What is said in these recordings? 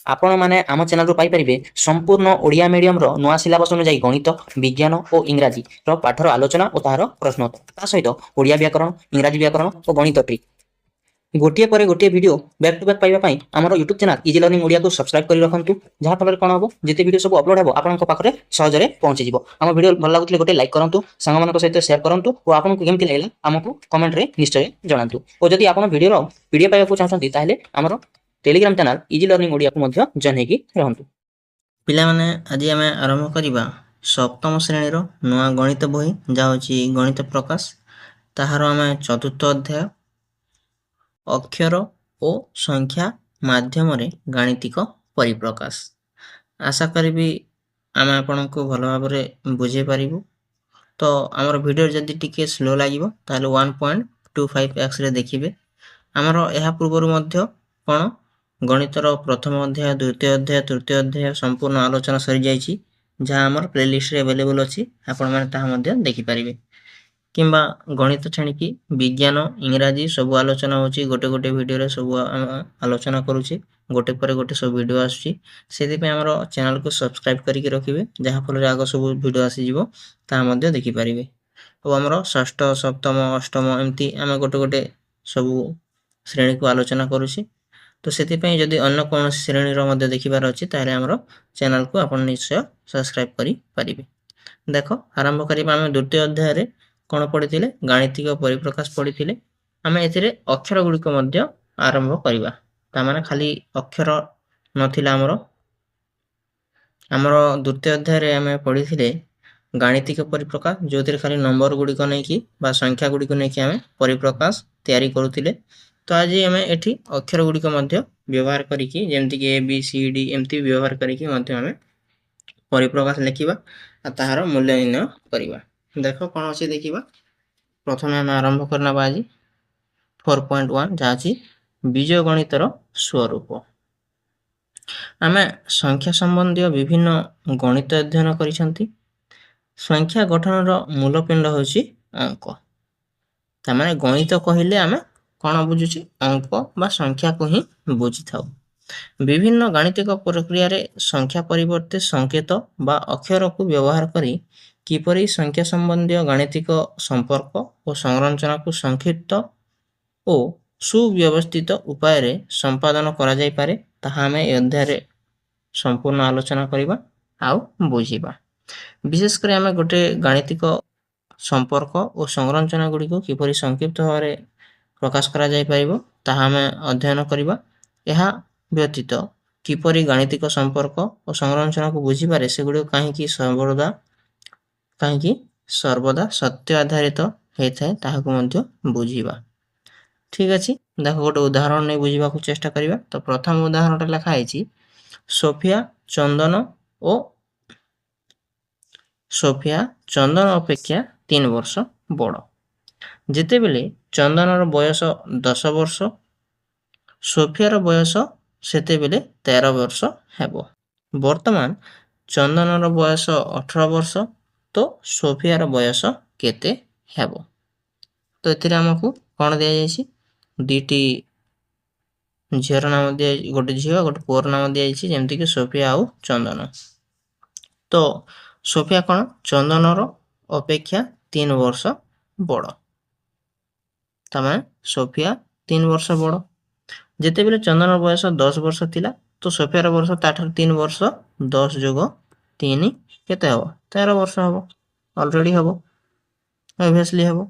आपण माने आम चैनल पाई परिबे संपूर्ण ओडिया मीडियम रो नुआ सिलेबस अनुसार गणित विज्ञान और इंग्राजी रो पाठर आलोचना और तार प्रश्नोत्तर सहित ओडिया व्याकरण इंग्राजी व्याकरण और गणित ट्रिक गोटे पर गोटे वीडियो बैक टू बैक पाइबा आमर YouTube channel easy learning Odia को सब्सक्राइब कर रखु जहाँ फल कौन हम जिते वीडियो सब अपलोड हो आपंक पाखे सहजरे पहुंची आम वीडियो भल लगुले गोटे लाइक करूँ सांग सहित सेयार करूँ और आपको केमती लगे आमको कमेंट रे निश्चय जनातु और जदि आप वीडियो पीडीएफ पाइबा चाहते हैं आमर Telegram channel easy learning Odia को जॉइन होगी रहंतु। पिलामाने आज आम आरंभ करवा सप्तम श्रेणी नुआ गणित बही जहाँ हूँ गणित प्रकाश ताहार आम चतुर्थ अध्याय अक्षर और संख्या माध्यम गाणितिक परिप्रकाश आशा करी आम आपण को भल भाव बुझे पारू। तो आमर वीडियो जदि टिके स्लो लगे ताले 1.25x रे देखिए आमर यह पूर्व कौन गणितर प्रथम अध्याय द्वितीय अध्याय तृतीय अध्याय संपूर्ण आलोचना सरी जाइए जहाँ आमर प्लेलिस्ट रे अवेलेबल अच्छी आपण मैंने देखिपारे किंबा गणित छाणिकी विज्ञान इंग्राजी सब आलोचना होची गोटे गोटे वीडियो रे सब आलोचना करूची गोटे पर गोटे सब वीडियो आसुची सेति पे हमर चैनल को सब्सक्राइब करके रखिबे जहाँ फल आग सब वीडियो आसी जीवो ता मध्ये देखि पारिबे। और हमर षष्ठ सप्तम अष्टम एमती आम गोटे गोटे सब श्रेणी को आलोचना करूची तो सेति पे जदि अन्य कौन श्रेणी रो मध्ये देखिबार अछि तारे हमर चैनल को आपण निश्चय सब्सक्राइब करि पारिबे। देखो आरंभ करिबा हम द्वितीय अध्याय रे कौन पढ़ी गाणितिक परिप्रकाश पढ़ी आम ए अक्षर गुड़िक आरंभ करवा ताने खाली अक्षर नथिला आमर द्वितीय अध्याय आम पढ़ी गाणितिक परिप्रकाश जो खाली नंबर गुड़िक नहीं बा संख्या गुड़िक नहीं आम परिप्रकाश तैयारी करुले। तो आज आम एठी अक्षर गुड़िक व्यवहार करिकी जेमती कि ए बी सी डी एमती व्यवहार करिकी आम परिप्रकाश लिखा ताहार मूल्य निर्णय करवा। देख कौन अच्छे देखा प्रथम आम आरंभ करना आज 4.1 जहाँ बीज गणितर स्वरूप आम संख्या संबंधी विभिन्न गणित अध्ययन करिसेंती। संख्या गठन मूलपिंड होची अंक तामाने गणित कहले आम कौन बुझुची अंक बा संख्या को ही बुझी था। विभिन्न गाणितिक प्रक्रिया रे संख्या परिवर्ते संकेत बा अक्षर को व्यवहार करी किपरि संख्या संबंधी गाणितिक संपर्क और संरचना को संक्षिप्त और सुव्यवस्थित उपाय रे संपादन करा जाय पारे ताहा हमें अध्याय संपूर्ण आलोचना करिबा आउ बुझिबा। विशेषकर आम गोटे गाणितिक संपर्क और संरचना गुड़ी को किपरि संक्षिप्त भाव में प्रकाश करा जाय पारिबो ताहा हमें अध्ययन करिबा। यह व्यतीत किपरि गाणितिक संपर्क और संरचना को बुझिबारे सेगुडी कहीं सर्वदा सत्य आधारित होता है ताकू बुझा। ठीक अच्छे देख गोटे उदाहरण नहीं बुझा चेष्टा करवा। तो प्रथम उदाहरण लिखाई सोफिया चंदन अपेक्षा 3 वर्ष बड़ जिते बेले चंदनर बयस 10 वर्ष सोफियार बयस सेते बेले 13 वर्ष हेबो। वर्तमान चंदनर बयस 18 वर्ष तो सोफियार बयस केते हेबो। तो एथिरे हमकु कोन दिया जायछि दीटी झीर नाम दिया गोटे झील गोटे पुअर नाम दिया जायछि जेमति कि सोफिया आउ चंदन। तो सोफिया कोन चंदनर अपेक्षा 3 वर्ष बड़ तमाने सोफिया 3 वर्ष बड़ जेते बेले चंदनर बयस 10 वर्ष थिला तो सोफियार वर्ष ताठार 3 वर्ष 10 जोग 3 केते हबो 13 वर्ष हबो ऑलरेडी हबो ऑब्वियसली हबो।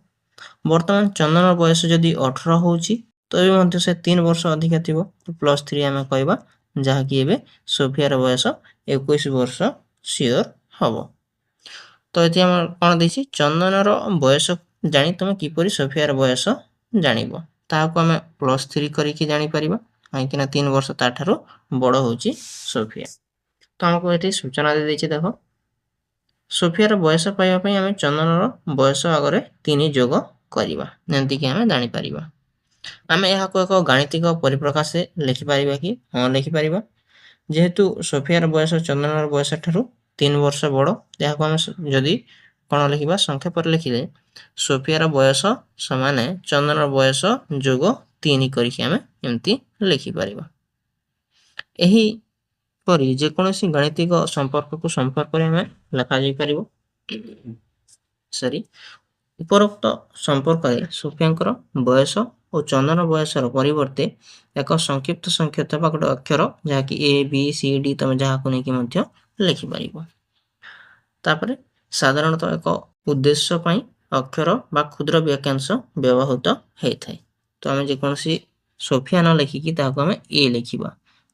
वर्तमान चंदनर बयस जदि 18 होउची तो भी मध्य से 3 वर्ष अधिक थिबो तो +3 आमे कहबा जहा कि एबे सोफियार बयस 21 वर्ष सियोर हबो। तो एति हम कोन देछि चंदनर बयस जानि तुम किपरि सोफियार बयस जानिबो ताहाको आमे +3 करिकि जानि परिबा काहेकि ना 3 वर्ष ताठारो बड़ होउची सोफिया। तो हमको एति सूचना दे दैछि देखो सोफियार बयस पाइबा पई आमे चंदनर बयस आगरे 3 जोग करिबा जेंति कि आमे जानि परिबा। आमे एहा को एक गाणितिक परिप्रकाश से लिखि परिबा कि हां लिखि परिबा जेहेतु सोफियार बयस चंदनर बयस ठारू 3 वर्ष बड़ एहा को आमे जदि कोन लिखिबा संख्या पर लिखिले सोफियार बयस समान चंदनर बयस जोग 3 करिकि आमे एमती लिखि परिबा। एही ପରି ଯେକୌଣସି ଗାଣିତିକ ସମ୍ପର୍କକୁ ସମ୍ପର୍କରେ ଆମେ ଲେଖାଯାଇପାରିବ। ଉପରୋକ୍ତ ସମ୍ପର୍କରେ ସୋଫିଆଙ୍କର ବୟସ ଓ ଚନ୍ଦନ ବୟସର ପରିବର୍ତ୍ତେ ଏକ ସଂକ୍ଷିପ୍ତ ସଂକେତ ବା ଗୋଟେ ଅକ୍ଷର ଯାହାକି A B C D ତମେ ଯାହାକୁ ନେଇକି ମଧ୍ୟ ଲେଖିପାରିବ। ତାପରେ ସାଧାରଣତଃ ଏକ ଉଦ୍ଦେଶ୍ୟ ପାଇଁ ଅକ୍ଷର ବା କ୍ଷୁଦ୍ର ବାକ୍ୟାଂଶ ବ୍ୟବହୃତ ହେଇଥାଏ। ତ ଆମେ ଯେକୌଣସି ସୋଫିଆ ନ ଲେଖିକି ତାହାକୁ ଆମେ A ଲେଖିବା,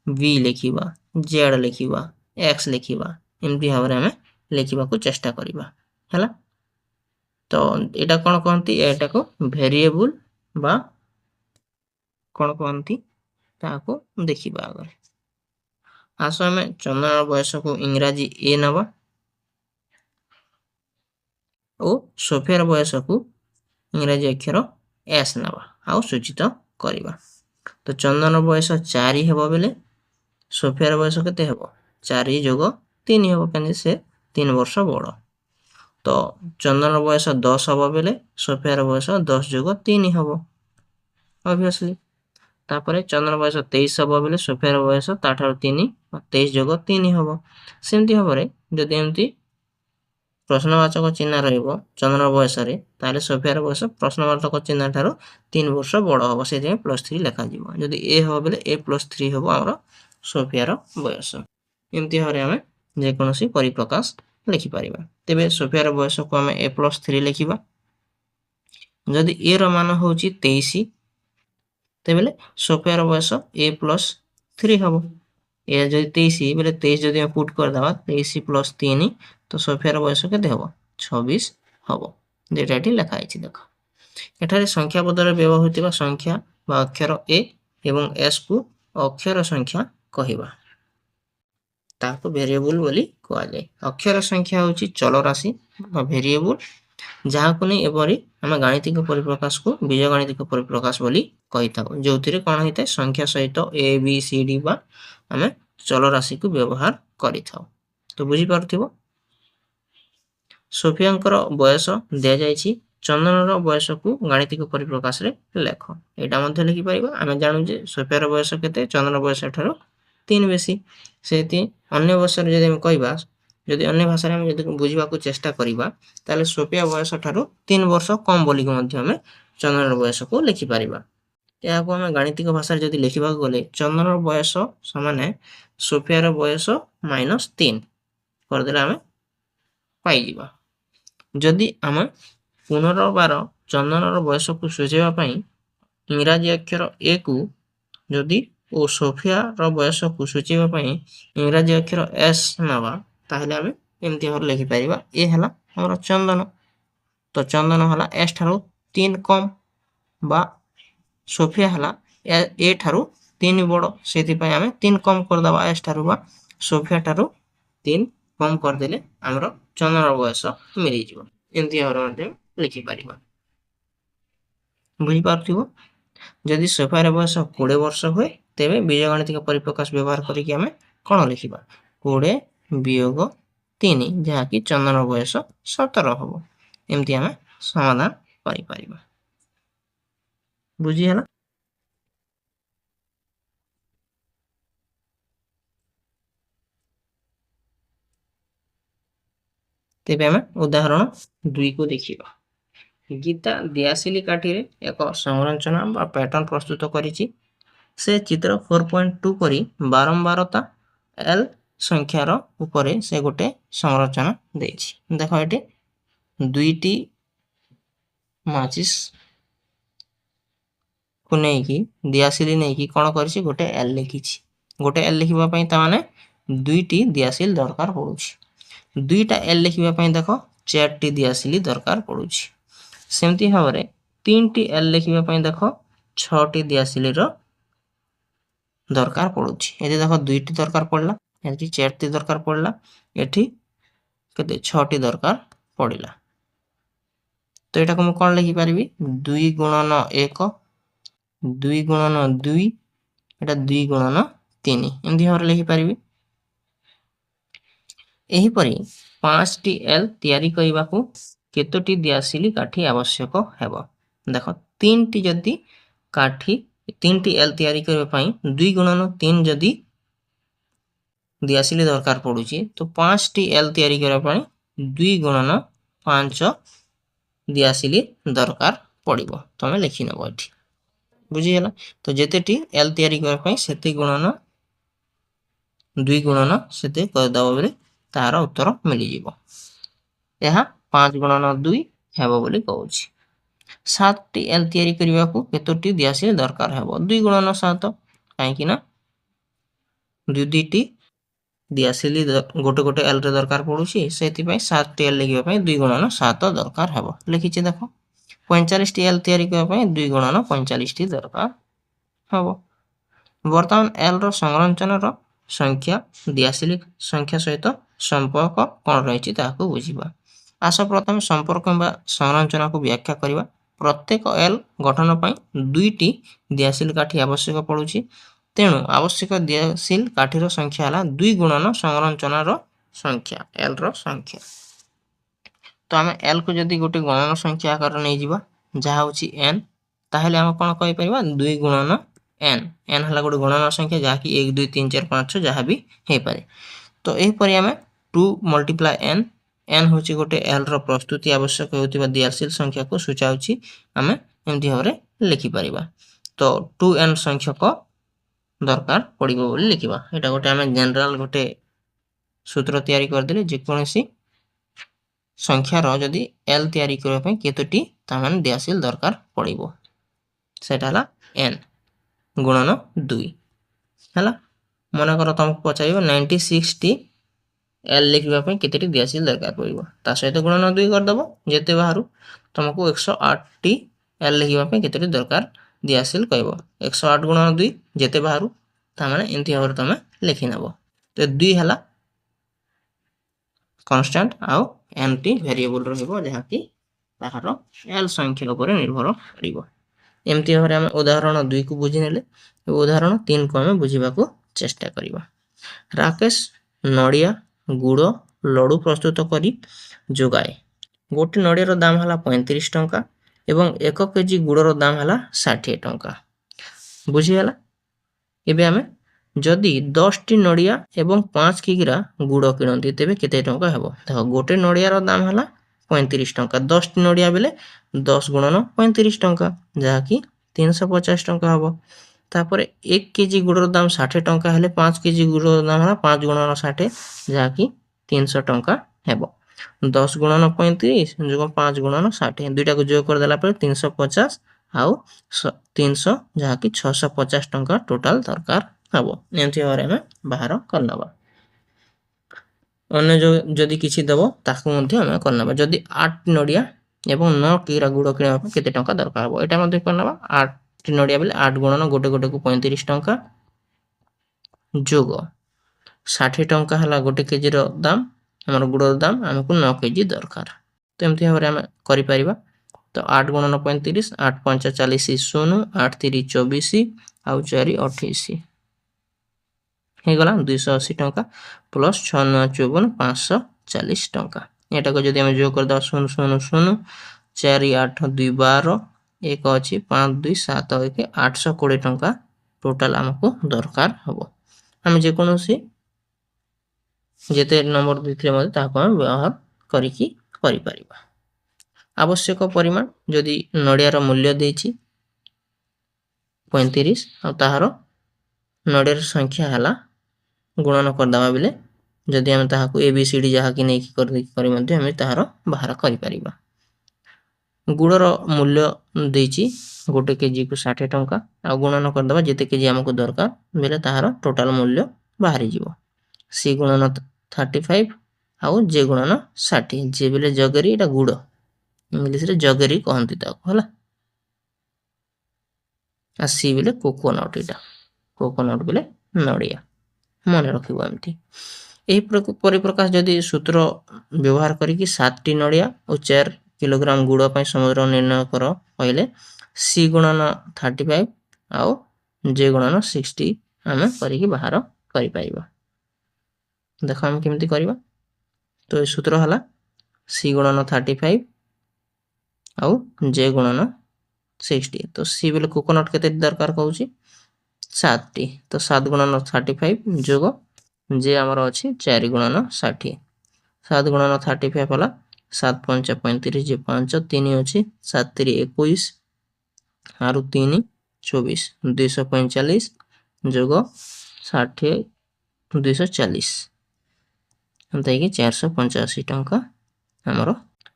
B ଲେଖିବା, Z ଲେଖିବା, X ଲେଖିବା, ଏମିତି ଭାବରେ ଆମେ ଲେଖିବାକୁ ଚେଷ୍ଟା କରିବା ହେଲା। ତ ଏଇଟା କ'ଣ କହନ୍ତି, ଏଟାକୁ ଭେରିଏବୁଲ ବା କ'ଣ କହନ୍ତି ତାହାକୁ ଦେଖିବା ଆଗରେ। ଆସ ଆମେ ଚନ୍ଦନର ବୟସକୁ ଇଂରାଜୀ A ନେବା ଓ ସୋଫିଆର ବୟସକୁ ଇଂରାଜୀ ଅକ୍ଷର S ନେବା ଆଉ ସୂଚିତ କରିବା। ତ ଚନ୍ଦନର ବୟସ 4 ହେବ ବେଲେ ସୋଫିଆର ବୟସ କେତେ ହେବ? 4 + 3 ହେବ, କାହିଁକି ସେ 3 ବର୍ଷ ବଡ଼। ତ ଚନ୍ଦନର ବୟସ 10 ହେବ ବେଲେ ସୋଫିଆର ବୟସ 10 + 3 ହେବ ଅବଭିୟସଲି। ତାପରେ ଚନ୍ଦନର ବୟସ 23 ହେବ ବେଲେ ସୋଫିଆର ବୟସ ତାଠାରୁ 3 23 + 3 ହେବ। ସେମିତି ଭାବରେ ଯଦି ଏମିତି ପ୍ରଶ୍ନବାଚକ ଚିହ୍ନ ରହିବ ଚନ୍ଦନର ବୟସରେ, ତାହେଲେ ସୋଫିଆର ବୟସ ପ୍ରଶ୍ନବାଚକ ଚିହ୍ନ ଠାରୁ 3 ବର୍ଷ ବଡ଼ ହେବ, ସେଥିପାଇଁ +3 ଲେଖାଯିବ। ଯଦି A ହେବ ବେଲେ A + 3 ହେବ ଆମର ସୋଫିଆର ବୟସ। ଏମିତି ଭାବରେ ଆମେ ଯେକୌଣସି ପରିପ୍ରକାଶ ଲେଖିପାରିବା। ତେବେ ସୋଫିଆର ବୟସକୁ ଆମେ A + 3 ଲେଖିବା। ଯଦି A ର ମାନ ହେଉଛି 23, ତେବେ ସୋଫିଆର ବୟସ A + 3 ହେବ। ଏ ଯଦି 23 ବେଲେ 23 ଯଦି ଆମେ ପୁଟ୍ କରିଦେବା 23 + 3, ତ ସୋଫିଆର ବୟସ କେତେ ହେବ? 26 ହେବ, যেটা এটি লেখা আছে ଦେଖ। ଏଠାରେ ସଂଖ୍ୟା ବଦଳରେ ବ୍ୟବହୃତ ହେଉଥିବା ସଂଖ୍ୟା ବା ଅକ୍ଷର A ଏବଂ S କୁ ଅକ୍ଷର ସଂଖ୍ୟା କହିବା। ତାହାକୁ ଭେରିଏବୁଲ ବୋଲି କୁହାଯାଏ। ଅକ୍ଷର ସଂଖ୍ୟା ହେଉଛି ଚଳ ରାଶି ବା ଭେରିଏବୁଲ, ଯାହାକୁ ନେଇ ଏପରି ଆମେ ଗାଣିତିକ ପରିପ୍ରକାଶକୁ ବୀଜଗାଣିତିକ ପରିପ୍ରକାଶ ବୋଲି କହିଥାଉ, ଯେଉଁଥିରେ କ'ଣ ହେଇଥାଏ ସଂଖ୍ୟା ସହିତ A B C D ବା ଆମେ ଚଳ ରାଶିକୁ ବ୍ୟବହାର କରିଥାଉ। ତ ବୁଝିପାରୁଥିବ। ସୋଫିଆଙ୍କର ବୟସ ଦିଆଯାଇଛି, ଚନ୍ଦନର ବୟସକୁ ଗାଣିତିକ ପରିପ୍ରକାଶରେ ଲେଖ। ଏଇଟା ମଧ୍ୟ ଲେଖିପାରିବା। ଆମେ ଜାଣୁ ଯେ ସୋଫିଆର ବୟସ କେତେ, ଚନ୍ଦନର ବୟସ ଠାରୁ 3 ବେଶୀ। ସେଠି ଅନ୍ୟ ଭାଷାରେ ଯଦି ଆମେ କହିବା, ଯଦି ଅନ୍ୟ ଭାଷାରେ ଆମେ ଯଦି ବୁଝିବାକୁ ଚେଷ୍ଟା କରିବା, ତାହେଲେ ସୋଫିଆ ବୟସ ଠାରୁ 3 ବର୍ଷ କମ୍ ବୋଲିକି ମଧ୍ୟ ଆମେ ଚନ୍ଦନର ବୟସକୁ ଲେଖିପାରିବା। ଏହାକୁ ଆମେ ଗାଣିତିକ ଭାଷାରେ ଯଦି ଲେଖିବାକୁ ଗଲେ ଚନ୍ଦନର ବୟସ ସମାନେ ସୋଫିଆର ବୟସ -3 କରିଦେଲେ ଆମେ ପାଇଯିବା। ଯଦି ଆମେ ପୁନର୍ବାର ଚନ୍ଦନର ବୟସକୁ ସୂଚାଇବା ପାଇଁ ଇଂରାଜୀ ଅକ୍ଷର A କୁ ଯଦି ଓ ସୋଫିଆର ବୟସକୁ ସୂଚାଇବା ପାଇଁ ଇଂରାଜୀ ଅକ୍ଷର S ନେବା, ତାହେଲେ ଆମେ ଏମିତି ଭାବରେ ଲେଖିପାରିବା। A ହେଲା ଆମର ଚନ୍ଦନ, ତ ଚନ୍ଦନ ହେଲା S ଠାରୁ 3 କମ୍, ବା ସୋଫିଆ ହେଲା A ଠାରୁ 3 ବଡ଼, ସେଥିପାଇଁ ଆମେ 3 କମ୍ କରିଦେବା S ଠାରୁ, ବା ସୋଫିଆ ଠାରୁ 3 କମ୍ କରିଦେଲେ ଆମର ଚନ୍ଦନର ବୟସ ମିଳିଯିବ। ଏମିତି ଭାବରେ ମଧ୍ୟ ଲେଖିପାରିବା। ବୁଝିପାରୁଥିବ। ଯଦି ସୋଫିଆର ବୟସ 20 ବର୍ଷ ହୁଏ, ତେବେ ବୀଜଗାଣିତିକ ପରିପ୍ରକାଶ ବ୍ୟବହାର କରିକି ଆମେ କ'ଣ ଲେଖିବା? 20 - 3, ଯାହାକି ଚନ୍ଦନର ବୟସ 17 ହେବ। ଏମିତି ଆମେ ସମାଧାନ କରିପାରିବା। ବୁଝିହେଲା। ତେବେ ଆମେ ଉଦାହରଣ 2 କୁ ଦେଖିବା। ଗୀତା ଦିଆସିଲି କାଠିରେ ଏକ ସଂରଚନା ବା ପ୍ୟାଟର୍ନ ପ୍ରସ୍ତୁତ କରିଛି। ସେ ଚିତ୍ର 4.2 ପରି ବାରମ୍ବାରତା L ସଂଖ୍ୟାର ଉପରେ ସେ ଗୋଟେ ସଂରଚନା ଦେଇଛି। ଦେଖ ଏଠି 2ଟି ମାଚିସ୍ କୁ ନେଇକି ଦିଆସିଲି ନେଇକି କ'ଣ କରିଛି, ଗୋଟେ L ଲେଖିଛି। ଗୋଟେ L ଲେଖିବା ପାଇଁ ତାମାନେ 2ଟି ଦିଆସିଲି ଦରକାର ପଡ଼ୁଛି। 2ଟା L ଲେଖିବା ପାଇଁ ଦେଖ 4ଟି ଦିଆସିଲି ଦରକାର ପଡ଼ୁଛି। ସେମିତି ଭାବରେ 3ଟି L ଲେଖିବା ପାଇଁ ଦେଖ 6ଟି ଦିଆସିଲିର ଦରକାର ପଡ଼ୁଛି। ଏଠି ଦେଖ 2ଟି ଦରକାର ପଡ଼ିଲା, ଏଠି 4ଟି ଦରକାର ପଡ଼ିଲା, ଏଠି କେତେ 6ଟି ଦରକାର ପଡ଼ିଲା। ତ ଏଟାକୁ ମୁଁ କ'ଣ ଲେଖିପାରିବି? 2 × 1, 2 × 2, এটা 2 × 3, ଏମିତି ଭାବରେ ଲେଖିପାରିବି। ଏହିପରି 5ଟି L ତିଆରି କରିବାକୁ କେତୋଟି ଦିଆସିଲି କାଠି ଆବଶ୍ୟକ ହେବ? ଦେଖ 3ଟି ଯଦି କାଠି 3ଟି L ତିଆରି କରିବା ପାଇଁ 2 × 3 ଯଦି ଦିଆସିଲି ଦରକାର ପଡୁଛି ତ 5ଟି L ତିଆରି କରିବା ପାଇଁ 2 ଗୁଣନ 5 ଦିଆସିଲି ଦରକାର ପଡିବ। ତମେ ଲେଖିନେବ ଏଠି ବୁଝିଗଲା। ତ ଯେତେଟି L ତିଆରି କରିବା ପାଇଁ ସେତେ ଗୁଣନ 2 ଗୁଣନ ସେତେ କରିଦେବ ବୋଲେ ତାହାର ଉତ୍ତର ମିଳିଯିବ। ଏହା 5 ଗୁଣନ 2 ହେବ ବୋଲି କହୁଛି। 7ଟି L ତିଆରି କରିବାକୁ କେତୋଟି ଦିଆସିଲି ଦରକାର ହେବ? 2 ଗୁଣନ 7 କାହିଁକି ନା 2ଟି ଦିଆସିଲି ଗୋଟେ L ରେ ଦରକାର ପଡୁଛି ସେଥିପାଇଁ 7ଟି L ଲେଖିବା ପାଇଁ 2 ଗୁଣନ 7 ଦରକାର ହେବ। ଲେଖିଛି ଦେଖ 45ଟି L ତିଆରି କରିବା ପାଇଁ 2 ଗୁଣନ 45ଟି ଦରକାର ହେବ। ବର୍ତ୍ତମାନ L ର ସଂରଚନାର ସଂଖ୍ୟା ଦିଆସିଲି ସଂଖ୍ୟା ସହିତ ସମ୍ପର୍କ କ'ଣ ରହିଛି ତାହାକୁ ବୁଝିବା। ଆସ ପ୍ରଥମେ ସମ୍ପର୍କ ବା ସଂରଚନାକୁ ବ୍ୟାଖ୍ୟା କରିବା। ପ୍ରତ୍ୟେକ L ଗଠନ ପାଇଁ 2ଟି ଦିଆସିଲି କାଠି ଆବଶ୍ୟକ ପଡୁଛି। ତେଣୁ ଆବଶ୍ୟକ ଦିଆସିଲି କାଠିର ସଂଖ୍ୟା ହେଲା 2 ଗୁଣନ ସଂରଚନାର ସଂଖ୍ୟା L ର ସଂଖ୍ୟା। ତ ଆମେ L କୁ ଯଦି ଗୋଟେ ଗଣନ ସଂଖ୍ୟା ଆକାରରେ ନେଇଯିବା ଯାହା ହେଉଛି n, ତାହେଲେ ଆମେ କ'ଣ କହିପାରିବା 2 ଗୁଣନ n। n ହେଲା ଗୋଟେ ଗଣନ ସଂଖ୍ୟା ଯାହାକି 1 2 3 4 5 6 ଯାହା ବି ହେଇପାରେ। ତ ଏହିପରି ଆମେ 2 ମଲ୍ଟିପ୍ଲାଏ n, n ହେଉଛି ଗୋଟେ L ର ପ୍ରସ୍ତୁତି ଆବଶ୍ୟକ ହେଉଥିବା ଦିଆସିଲି ସଂଖ୍ୟାକୁ ସୂଚାଉଛି। ଆମେ ଏମିତି ଭାବରେ ଲେଖିପାରିବା। ତ 2n ସଂଖ୍ୟକ ଦରକାର ପଡ଼ିବ ବୋଲି ଲେଖିବା। ଏଇଟା ଗୋଟେ ଆମେ ଜେନେରାଲ ଗୋଟେ ସୂତ୍ର ତିଆରି କରିଦେଲେ ଯେକୌଣସି ସଂଖ୍ୟାର ଯଦି L ତିଆରି କରିବା ପାଇଁ କେତୋଟି ତାମାନେ ଦିଆସିଲି ଦରକାର ପଡ଼ିବ ସେଟା ହେଲା n ଗୁଣନ 2 ହେଲା। ମନେକର ତମକୁ ପଚାରିବ 96ଟି L ଲେଖିବା ପାଇଁ କେତେଟି ଦିଆସିଲି ଦରକାର ପଡ଼ିବ, ତା ସହିତ ଗୁଣନ 2 କରିଦେବ। ଯେତେ ବାହାରୁ ତମକୁ 108ଟି L ଲେଖିବା ପାଇଁ କେତେଟି ଦରକାର ଦିଆସିଲି କହିବ। 108 ଗୁଣନ 2 ଯେତେ ବାହାରୁ ତାମାନେ ଏମିତି ଭାବରେ ତମେ ଲେଖିନେବ। ତ 2 ହେଲା କନଷ୍ଟାଣ୍ଟ ଆଉ n ଟି ଭେରିଏବଲ ରହିବ ଯାହାକି ତାହାର L ସଂଖ୍ୟା ଉପରେ ନିର୍ଭର କରିବ। ଏମିତି ଭାବରେ ଆମେ ଉଦାହରଣ 2 କୁ ବୁଝିନେଲେ ଉଦାହରଣ 3 କୁ ଆମେ ବୁଝିବାକୁ ଚେଷ୍ଟା କରିବା। ରାକେଶ ନଡ଼ିଆ ଗୁଡ଼ ଲଡ଼ୁ ପ୍ରସ୍ତୁତ କରି ଯୋଗାଏ। ଗୋଟି ନଡ଼ିଆର ଦାମ ହେଲା 35 ଟଙ୍କା ଏବଂ 1 କେଜି ଗୁଡ଼ର ଦାମ ହେଲା 60 ଟଙ୍କା। ବୁଝିଗଲା। ଏବେ ଆମେ ଯଦି 10ଟି ନଡ଼ିଆ ଏବଂ 5 କିଗ୍ରା ଗୁଡ଼ କିଣନ୍ତି ତେବେ କେତେ ଟଙ୍କା ହେବ? ଦେଖ ଗୋଟେ ନଡ଼ିଆର ଦାମ ହେଲା 35 ଟଙ୍କା, 10ଟି ନଡ଼ିଆ ବେଲେ 10 ଗୁଣନ 35 ଟଙ୍କା ଯାହାକି 350 ଟଙ୍କା ହେବ। ତାପରେ 1 କେଜି ଗୁଡ଼ର ଦାମ 60 ଟଙ୍କା ହେଲେ 5 କେଜି ଗୁଡ଼ର ଦାମ ହେଲା 5 ଗୁଣନ 60 ଯାହାକି 300 ଟଙ୍କା ହେବ। 10 ଗୁଣନ 35 ଯୋଗ 5 ଗୁଣନ 60 ଦୁଇଟାକୁ ଯୋଗ କରିଦେଲା ପରେ 350 ଆଉ 300 ଯାହାକି 650 ଟଙ୍କା ଟୋଟାଲ ଦରକାର ହେବ। ଏମିତି ଭାବରେ ଆମେ ବାହାର କରିନେବା। ଅନ୍ୟ ଯଦି କିଛି ଦେବ ତାକୁ ମଧ୍ୟ ଆମେ କରିନେବା। ଯଦି 8 ନଡ଼ିଆ ଏବଂ 9 କିଗ୍ରା ଗୁଡ଼ କିଣିବା ପାଇଁ କେତେ ଟଙ୍କା ଦରକାର ହେବ ଏଇଟା ମଧ୍ୟ କରିନେବା। 8ଟି ନଡ଼ିଆ ବେଲେ 8 ଗୁଣନ ଗୋଟେ ଗୋଟେକୁ 35 ଟଙ୍କା ଯୋଗ 60 ଟଙ୍କା ହେଲା ଗୋଟେ କେଜିର ଦାମ ଆମର ଗୁଡ଼ର ଦାମ ଆମକୁ 9 କେଜି ଦରକାର। ତ ଏମିତି ଭାବରେ ଆମେ କରିପାରିବା। ତ 8 ଗୁଣନ 35 8 5 40 0 8 3 24 ଆଉ 4 28 ହେଇଗଲା 280 ଟଙ୍କା ପ୍ଲସ୍ 6 9 54 540 ଟଙ୍କା। ଏଟାକୁ ଯଦି ଆମେ ଯୋଗ କରିଦେବା 0 0 0 4 8 2 12 1 ଅଛି 5 2 7 1 820 ଟଙ୍କା ଟୋଟାଲ ଆମକୁ ଦରକାର ହେବ। ଆମେ ଯେକୌଣସି ଯେତେ ନମ୍ବର ଦେଇଥିଲେ ମଧ୍ୟ ତାହାକୁ ଆମେ ବ୍ୟବହାର କରିକି କରିପାରିବା। ଆବଶ୍ୟକ ପରିମାଣ ଯଦି ନଡ଼ିଆର ମୂଲ୍ୟ ଦେଇଛି 35 ଆଉ ତାହାର ନଡ଼ିଆର ସଂଖ୍ୟା ହେଲା ଗୁଣନ କରିଦେବା ବେଲେ ଯଦି ଆମେ ତାହାକୁ ABCD ଯାହାକି ନେଇକି କରି ମଧ୍ୟ ଆମେ ତାହାର ବାହାର କରିପାରିବା। ଗୁଡ଼ର ମୂଲ୍ୟ ଦେଇଛି ଗୋଟେ କେଜିକୁ 60 ଟଙ୍କା ଆଉ ଗୁଣନ କରିଦେବା ଯେତେ କେଜି ଆମକୁ ଦରକାର ବେଲେ ତାହାର ଟୋଟାଲ ମୂଲ୍ୟ ବାହାରିଯିବ। C ଗୁଣନ 35 ଆଉ J ଗୁଣନ 60 ଯେ ବେଲେ ଜଗେରୀ ଏଟା ଗୁଡ଼ ଇଂଲିଶରେ ଜଗେରୀ କହନ୍ତି ତାକୁ ହେଲା। আর সি বেলে কোকোনট, এটা কোকোনট বেলে নড়িয়া মনে ରଖିବ ଏମିତି। ଏହିପରି ପ୍ରକାର ଯଦି ସୂତ୍ର ବ୍ୟବହାର କରିକି 7ଟି ନଡ଼ିଆ ଓ 4 କିଲୋଗ୍ରାମ ଗୁଡ଼ ପାଇଁ ସମୁଦ୍ର ନିର୍ଣ୍ଣୟ କର କହିଲେ ସି ଗୁଣନ 35 ଆଉ ଜେ ଗୁଣନ 60 ଆମେ କରିକି ବାହାର କରିପାରିବା। ଦେଖ ଆମେ କେମିତି କରିବା। ତ ଏ ସୂତ୍ର ହେଲା ସି ଗୁଣନ 35 ଆଉ ଜେ ଗୁଣନ 60। ତ ସି ବେଲେ କୋକୋନଟ କେତେ ଦରକାର କହୁଛି 7ଟି। ତ 7 ଗୁଣନ 35 ଯୋଗ ଯେ ଆମର ଅଛି 4 ଗୁଣନ 60। 7 ଗୁଣନ 35 ହେଲା 7 5 35 ଯେ 5 3 ଅଛି 7 3 21 ଆରୁ 3 24 245 ଯୋଗ 60 240 ଏମିତିକି 485 ଟଙ୍କା ଆମର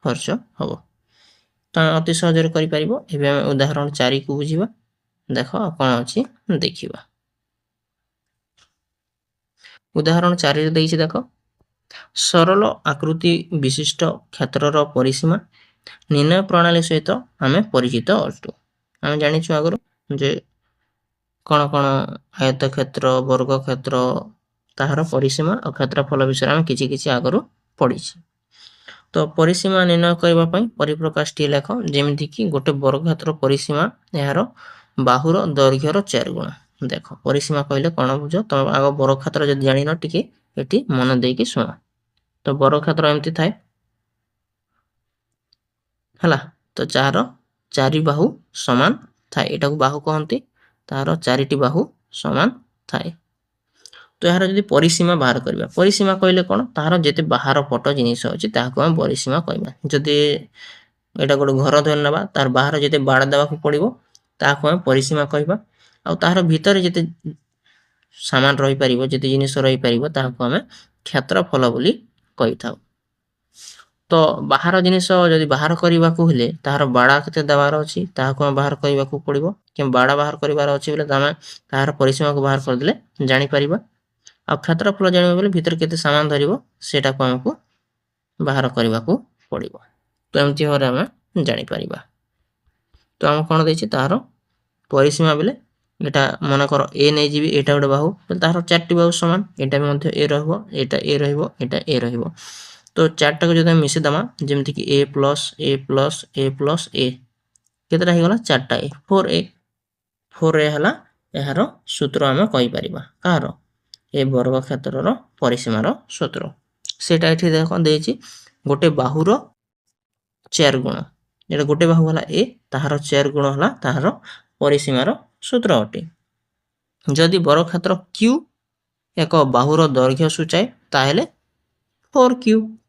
ଖର୍ଚ୍ଚ ହବ। ତ ଅତି ସହଜରେ କରିପାରିବ। ଏବେ ଆମେ ଉଦାହରଣ 4 କୁ ବୁଝିବା। ଦେଖ କ'ଣ ଅଛି ଦେଖିବା। ଉଦାହରଣ 4 ରେ ଦେଇଛି ଦେଖ, ସରଳ ଆକୃତି ବିଶିଷ୍ଟ କ୍ଷେତ୍ରର ପରିସୀମା ନିର୍ଣ୍ଣୟ ପ୍ରଣାଳୀ ସହିତ ଆମେ ପରିଚିତ ଅଟୁ। ଆମେ ଜାଣିଛୁ ଆଗରୁ ଯେ କ'ଣ କ'ଣ ଆୟତକ୍ଷେତ୍ର, ବର୍ଗକ୍ଷେତ୍ର, ତାହାର ପରିସୀମା ଆଉ କ୍ଷେତ୍ରଫଳ ବିଷୟରେ ଆମେ କିଛି କିଛି ଆଗରୁ ପଢ଼ିଛୁ। ତ ପରିସୀମା ନିର୍ଣ୍ଣୟ କରିବା ପାଇଁ ପରିପ୍ରକାଶଟିଏ ଲେଖ। ଯେମିତିକି ଗୋଟେ ବର୍ଗକ୍ଷେତ୍ର ପରିସୀମା ଏହାର ବାହୁର ଦୈର୍ଘ୍ୟର 4 ଗୁଣ। ଦେଖ ପରିସୀମା କହିଲେ କ'ଣ ବୁଝ? ତମେ ଆଗ ବର୍ଗକ୍ଷେତ୍ର ଯଦି ଜାଣିନ ଟିକେ ଏଠି ମନ ଦେଇକି ଶୁଣ। ତ ବର୍ଗକ୍ଷେତ୍ର ଏମିତି ଥାଏ ହେଲା। ତ ଯାହାର 4 ବାହୁ ସମାନ ଥାଏ, ଏଟାକୁ ବାହୁ କହନ୍ତି। ତାହାର 4ଟି ବାହୁ ସମାନ ଥାଏ। ତ ଏହାର ଯଦି ପରିସୀମା ବାହାର କରିବା, ପରିସୀମା କହିଲେ କ'ଣ? ତାହାର ଯେତେ ବାହାର ପଟ ଜିନିଷ ଅଛି ତାହାକୁ ଆମେ ପରିସୀମା କହିବା। ଯଦି ଏଇଟା ଗୋଟେ ଘର ଧରି ନେବା, ତାର ବାହାର ଯେତେ ବାଡ଼ ଦେବାକୁ ପଡ଼ିବ ତାହାକୁ ଆମେ ପରିସୀମା କହିବା। ଆଉ ତାହାର ଭିତରେ ଯେତେ ସାମାନ ରହିପାରିବ, ଯେତେ ଜିନିଷ ରହିପାରିବ ତାହାକୁ ଆମେ କ୍ଷେତ୍ରଫଳ ବୋଲି କହିଥାଉ। ତ ବାହାର ଜିନିଷ ଯଦି ବାହାର କରିବାକୁ ହେଲେ ତାହାର ବାଡ଼ା କେତେ ଦେବାର ଅଛି ତାହାକୁ ଆମେ ବାହାର କରିବାକୁ ପଡ଼ିବ। କିମ୍ବା ବାଡ଼ା ବାହାର କରିବାର ଅଛି ବୋଲେ ଆମେ ତାହାର ପରିସୀମାକୁ ବାହାର କରିଦେଲେ ଜାଣିପାରିବା। ଆଉ କ୍ଷେତ୍ରଫଳ ଜାଣିବା ବୋଲେ ଭିତରେ କେତେ ସାମାନ ଧରିବ ସେଟାକୁ ଆମକୁ ବାହାର କରିବାକୁ ପଡ଼ିବ। ତ ଏମିତି ଭାବରେ ଆମେ ଜାଣିପାରିବା। ତ ଆମେ କ'ଣ ଦେଇଛି ତାହାର ପରିସୀମା ବେଲେ এটা মনে কর এ নেইଯିବି, ଏଇଟା ଗୋଟେ ବାହୁ, ତାହାର 4ଟି ବାହୁ ସମାନ, ଏଇଟା ବି ମଧ୍ୟ ଏ ରହିବ, ଏଇଟା ଏ ରହିବ, ଏଇଟା ଏ ରହିବ। ତ 4টাକୁ ଯଦି ଆମେ ମିଶେଇ ଦେବା ଯେମିତିକି ଏ ପ୍ଲସ୍ ଏ ପ୍ଲସ୍ ଏ ପ୍ଲସ୍ ଏ କେତେଟା ହେଇଗଲା 4ଟା ଏ 4a। 4a ହେଲା ଏହାର ସୂତ୍ର ଆମେ କହିପାରିବା। କାହାର? ଏ ବର୍ଗକ୍ଷେତ୍ରର ପରିସୀମାର ସୂତ୍ର। ସେଟା ଏଠି ଦେଖ ଦେଇଛି ଗୋଟେ ବାହୁର 4 ଗୁଣ। এটা ଗୋଟେ ବାହୁ ହେଲା ଏ, ତାହାର 4 ଗୁଣ ହେଲା ତାହାର ପରିସୀମାର ସୂତ୍ର ଅଟେ। ଯଦି ବର୍ଗକ୍ଷେତ୍ର Q ଏକ ବାହୁର ଦୈର୍ଘ୍ୟ ସୂଚାଏ ତାହେଲେ 4Q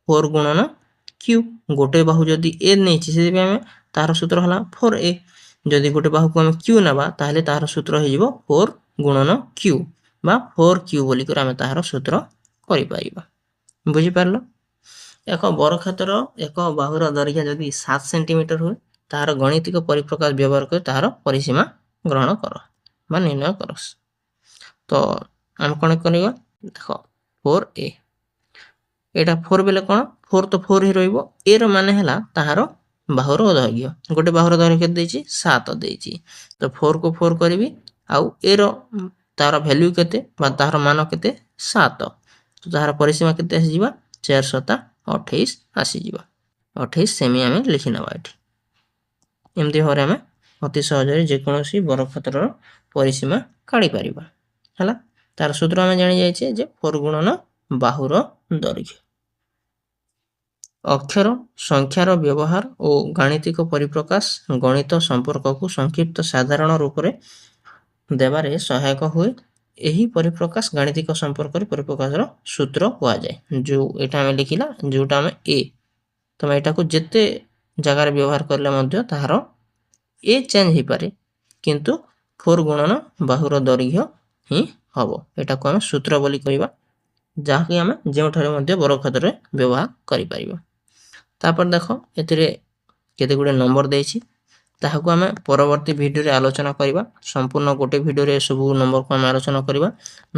4 ଗୁଣନ Q। ଗୋଟେ ବାହୁ ଯଦି A ନେଇଛି ସେଥିପାଇଁ ଆମେ ତାହାର ସୂତ୍ର ହେଲା 4A। ଯଦି ଗୋଟେ ବାହୁକୁ ଆମେ Q ନେବା ତାହେଲେ ତାହାର ସୂତ୍ର ହେଇଯିବ 4 ଗୁଣନ Q ବା 4Q ବୋଲିକରି ଆମେ ତାହାର ସୂତ୍ର କରିପାରିବା। ବୁଝିପାରିଲ? ଏକ ବର୍ଗକ୍ଷେତ୍ର ଏକ ବାହୁର ଦୈର୍ଘ୍ୟ ଯଦି 7 ସେଣ୍ଟିମିଟର ହୁଏ ତାହାର ଗଣିତିକ ପରିପ୍ରକାଶ ବ୍ୟବହାର କରି ତାହାର ପରିସୀମା ଗ୍ରହଣ କର ବା ନିର୍ଣ୍ଣୟ କର। ତ ଆମେ କ'ଣ କରିବା? ଦେଖ 4a, ଏଇଟା 4 ବେଲେ କ'ଣ? 4 ତ 4 ହିଁ ରହିବ। a ର ମାନେ ହେଲା ତାହାର ବାହୁର ଦୈର୍ଘ୍ୟ। ଗୋଟେ ବାହୁର ଦୈର୍ଘ୍ୟ କେତେ ଦେଇଛି? 7 ଦେଇଛି। ତ 4 କୁ 4 କରିବି ଆଉ a ର ତାର ଭ୍ୟାଲ୍ୟୁ କେତେ ବା ତାହାର ମାନ କେତେ? 7। ତ ତାହାର ପରିସୀମା କେତେ ଆସିଯିବା? 4 7 28 ଆସିଯିବା। 28 ସେମି ଆମେ ଲେଖି ନେବା ଏଠି। ଏମିତି ଭାବରେ ଆମେ ଅତି ସହଜରେ ଯେକୌଣସି ବର୍ଗକ୍ଷେତ୍ରର ପରିସୀମା କାଢ଼ିପାରିବା ହେଲା। ତାର ସୂତ୍ର ଆମେ ଜାଣି ଯାଇଛେ ଯେ 4 ଗୁଣନ ବାହୁର ଦୈର୍ଘ୍ୟ। ଅକ୍ଷର ସଂଖ୍ୟାର ବ୍ୟବହାର ଓ ଗାଣିତିକ ପରିପ୍ରକାଶ ଗଣିତ ସମ୍ପର୍କକୁ ସଂକ୍ଷିପ୍ତ ସାଧାରଣ ରୂପରେ ଦେବାରେ ସହାୟକ ହୁଏ। ଏହି ପରିପ୍ରକାଶ ଗାଣିତିକ ସମ୍ପର୍କରେ ପରିପ୍ରକାଶର ସୂତ୍ର କୁହାଯାଏ। ଯେଉଁ ଏଇଟା ଆମେ ଲେଖିଲା ଯେଉଁଟା ଆମେ ଏ, ତମେ ଏଇଟାକୁ ଯେତେ ଜାଗାରେ ବ୍ୟବହାର କଲେ ମଧ୍ୟ ତାହାର ଏ ଚେଞ୍ଜ ହେଇପାରେ କିନ୍ତୁ 4 ଗୁଣନ ବାହୁର ଦୈର୍ଘ୍ୟ ହିଁ ହବ। ଏଟାକୁ ଆମେ ସୂତ୍ର ବୋଲି କହିବା, ଯାହାକି ଆମେ ଯେଉଁଠାରେ ମଧ୍ୟ ବର୍ଗକ୍ଷେତ୍ରରେ ବ୍ୟବହାର କରିପାରିବା। ତାପରେ ଦେଖ ଏଥିରେ କେତେ ଗୁଡ଼ିଏ ନମ୍ବର ଦେଇଛି, ତାହାକୁ ଆମେ ପରବର୍ତ୍ତୀ ଭିଡ଼ିଓରେ ଆଲୋଚନା କରିବା। ସମ୍ପୂର୍ଣ୍ଣ ଗୋଟେ ଭିଡ଼ିଓରେ ସବୁ ନମ୍ବରକୁ ଆମେ ଆଲୋଚନା କରିବା,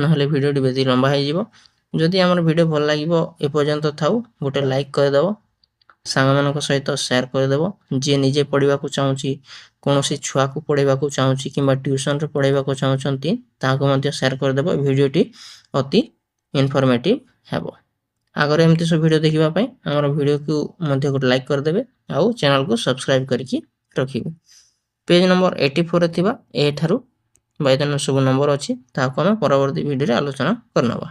ନହେଲେ ଭିଡ଼ିଓଟି ବେଶୀ ଲମ୍ବା ହେଇଯିବ। ଯଦି ଆମର ଭିଡ଼ିଓ ଭଲ ଲାଗିବ ଏପର୍ଯ୍ୟନ୍ତ ଥାଉ ଗୋଟେ ଲାଇକ୍ କରିଦେବ, ସାଙ୍ଗମାନଙ୍କ ସହିତ ସେୟାର କରିଦେବ। ଯିଏ ନିଜେ ପଢ଼ିବାକୁ ଚାହୁଁଛି, କୌଣସି ଛୁଆକୁ ପଢ଼ାଇବାକୁ ଚାହୁଁଛି କିମ୍ବା ଟ୍ୟୁସନରେ ପଢ଼ାଇବାକୁ ଚାହୁଁଛନ୍ତି ତାହାକୁ ମଧ୍ୟ ସେୟାର କରିଦେବ। ଭିଡ଼ିଓଟି ଅତି ଇନଫର୍ମେଟିଭ ହେବ। ଆଗରେ ଏମିତି ସବୁ ଭିଡ଼ିଓ ଦେଖିବା ପାଇଁ ଆମର ଭିଡ଼ିଓକୁ ମଧ୍ୟ ଗୋଟେ ଲାଇକ୍ କରିଦେବେ ଆଉ ଚ୍ୟାନେଲକୁ ସବସ୍କ୍ରାଇବ୍ କରିକି ରଖିବେ। ପେଜ୍ ନମ୍ବର 84ରେ ଥିବା ଏଠାରୁ ବାଇଦାନ ସବୁ ନମ୍ବର ଅଛି, ତାହାକୁ ଆମେ ପରବର୍ତ୍ତୀ ଭିଡ଼ିଓରେ ଆଲୋଚନା କରିନେବା।